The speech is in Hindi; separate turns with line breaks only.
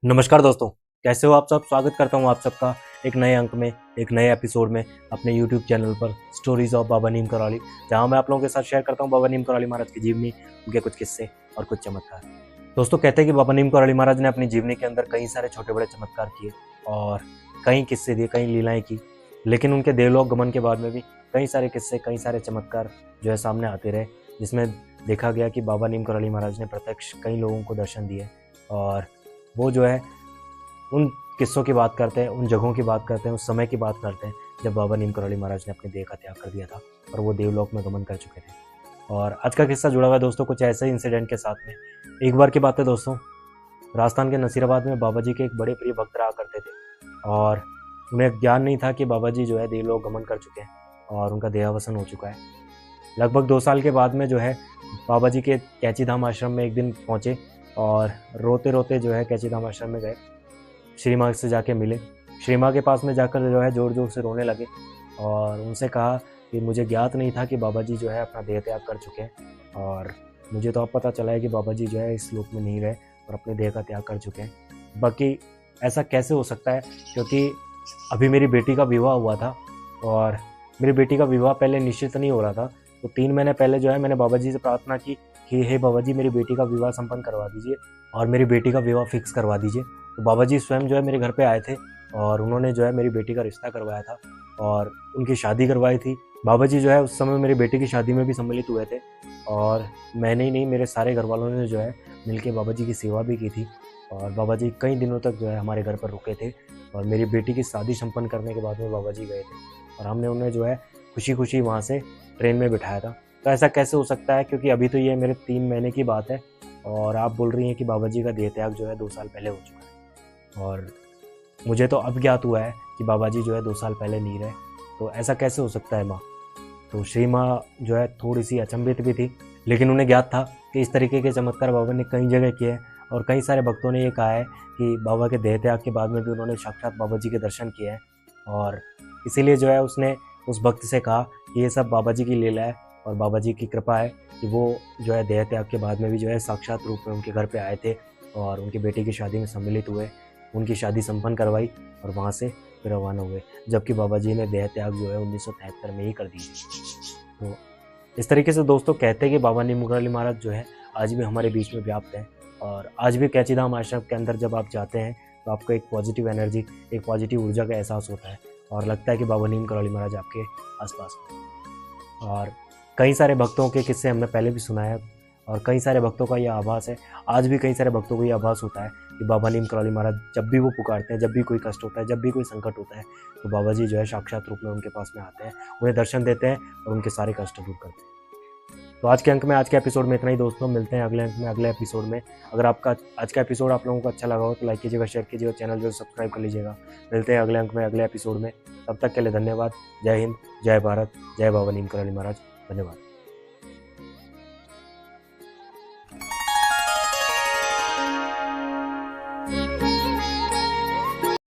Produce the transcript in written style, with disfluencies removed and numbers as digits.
नमस्कार दोस्तों, कैसे हो आप सब। स्वागत करता हूं आप सबका एक नए अंक में, एक नए एपिसोड में अपने यूट्यूब चैनल पर स्टोरीज ऑफ बाबा नीम करौली, जहां मैं आप लोगों के साथ शेयर करता हूं बाबा नीम करौली महाराज की जीवनी, उनके कुछ किस्से और कुछ चमत्कार। दोस्तों, कहते हैं कि बाबा नीम करौली महाराज ने अपनी जीवनी के अंदर कई सारे छोटे बड़े चमत्कार किए और कई किस्से दिए, कई लीलाएं की, लेकिन उनके देवलोक गमन के बाद में भी कई सारे किस्से, कई सारे चमत्कार जो है सामने आते रहे, जिसमें देखा गया कि बाबा नीम करौली महाराज ने प्रत्यक्ष कई लोगों को दर्शन दिए। और वो जो है उन किस्सों की बात करते हैं, उन जगहों की बात करते हैं, उस समय की बात करते हैं जब बाबा नीम करौली महाराज ने अपनी देह का त्याग कर दिया था और वो देवलोक में गमन कर चुके थे। और आज का किस्सा जुड़ा हुआ है दोस्तों कुछ ऐसे इंसिडेंट के साथ में। एक बार की बात है दोस्तों, राजस्थान के नसीराबाद में बाबा जी के एक बड़े प्रिय भक्त रहा करते थे और उन्हें ज्ञान नहीं था कि बाबा जी जो है देवलोक गमन कर चुके हैं और उनका देहावसान हो चुका है। लगभग 2 साल के बाद में जो है बाबा जी के कैची धाम आश्रम में एक दिन पहुँचे और रोते रोते जो है कैची धाम आश्रम में गए, श्री माँ से जाके मिले। श्री माँ के पास में जाकर जो है ज़ोर ज़ोर से रोने लगे और उनसे कहा कि मुझे ज्ञात नहीं था कि बाबा जी जो है अपना देह त्याग कर चुके हैं और मुझे तो अब पता चला है कि बाबा जी जो है इस लोक में नहीं रहे और अपने देह का त्याग कर चुके हैं। बाकी ऐसा कैसे हो सकता है, क्योंकि अभी मेरी बेटी का विवाह हुआ था और मेरी बेटी का विवाह पहले निश्चित नहीं हो रहा था। तो 3 महीने पहले जो है मैंने बाबा जी से प्रार्थना की कि हे बाबा जी, मेरी बेटी का विवाह संपन्न करवा दीजिए और मेरी बेटी का विवाह फिक्स करवा दीजिए। तो बाबा जी स्वयं जो है मेरे घर पे आए थे और उन्होंने जो है मेरी बेटी का रिश्ता करवाया था और उनकी शादी करवाई थी। बाबा जी जो है उस समय मेरी बेटी की शादी में भी सम्मिलित हुए थे और मैंने ही नहीं, मेरे सारे घर वालों ने जो है मिलके बाबा जी की सेवा भी की थी और बाबा जी कई दिनों तक जो है हमारे घर पर रुके थे और मेरी बेटी की शादी संपन्न करने के बाद में बाबा जी गए थे और हमने उन्हें जो है खुशी खुशी वहाँ से ट्रेन में बिठाया था। तो ऐसा कैसे हो सकता है, क्योंकि अभी तो ये मेरे 3 महीने की बात है और आप बोल रही हैं कि बाबा जी का देह त्याग जो है 2 साल पहले हो चुका है और मुझे तो अब ज्ञात हुआ है कि बाबा जी जो है 2 साल पहले नहीं रहे। तो ऐसा कैसे हो सकता है माँ। तो श्री माँ जो है थोड़ी सी अचंभित भी थी, लेकिन उन्हें ज्ञात था कि इस तरीके के चमत्कार बाबा ने कई जगह किए हैं और कई सारे भक्तों ने ये कहा है कि बाबा के देह त्याग के बाद में भी उन्होंने साक्षात बाबा जी के दर्शन किए हैं और इसीलिए जो है उसने उस भक्त से कहा कि ये सब बाबा जी की लीला है और बाबा जी की कृपा है कि वो जो है देह त्याग के बाद में भी जो है साक्षात रूप में उनके घर पे आए थे और उनकी बेटी की शादी में सम्मिलित हुए, उनकी शादी संपन्न करवाई और वहाँ से फिर रवाना हुए, जबकि बाबा जी ने देह त्याग जो है 1973 में ही कर दी। तो इस तरीके से दोस्तों कहते हैं कि बाबा नीम करौली महाराज जो है आज भी हमारे बीच में व्याप्त है और आज भी कैची धाम आश्रम के अंदर जब आप जाते हैं तो आपको एक पॉजिटिव एनर्जी, एक पॉजिटिव ऊर्जा का एहसास होता है और लगता है कि बाबा नीम करौली महाराज आपके आसपास हैं। और कई सारे भक्तों के किस्से हमने पहले भी सुना है और कई सारे भक्तों का यह आभास है, आज भी कई सारे भक्तों को यह आभास होता है कि बाबा नीम करौली महाराज जब भी वो पुकारते हैं, जब भी कोई कष्ट होता है, जब भी कोई संकट होता है, तो बाबा जी जो है साक्षात रूप में उनके पास में आते हैं, उन्हें दर्शन देते हैं और उनके सारे कष्ट दूर करते हैं। तो आज के अंक में, आज के एपिसोड में इतना ही दोस्तों। मिलते हैं अगले अंक में, अगले एपिसोड में। अगर आपका आज का एपिसोड आप लोगों को अच्छा लगा हो तो लाइक कीजिएगा, शेयर कीजिएगा, चैनल जो सब्सक्राइब कर लीजिएगा। मिलते हैं अगले अंक में, अगले एपिसोड में। तब तक के लिए धन्यवाद। जय हिंद, जय भारत, जय बाबा नीम करौली महाराज। धन्यवाद।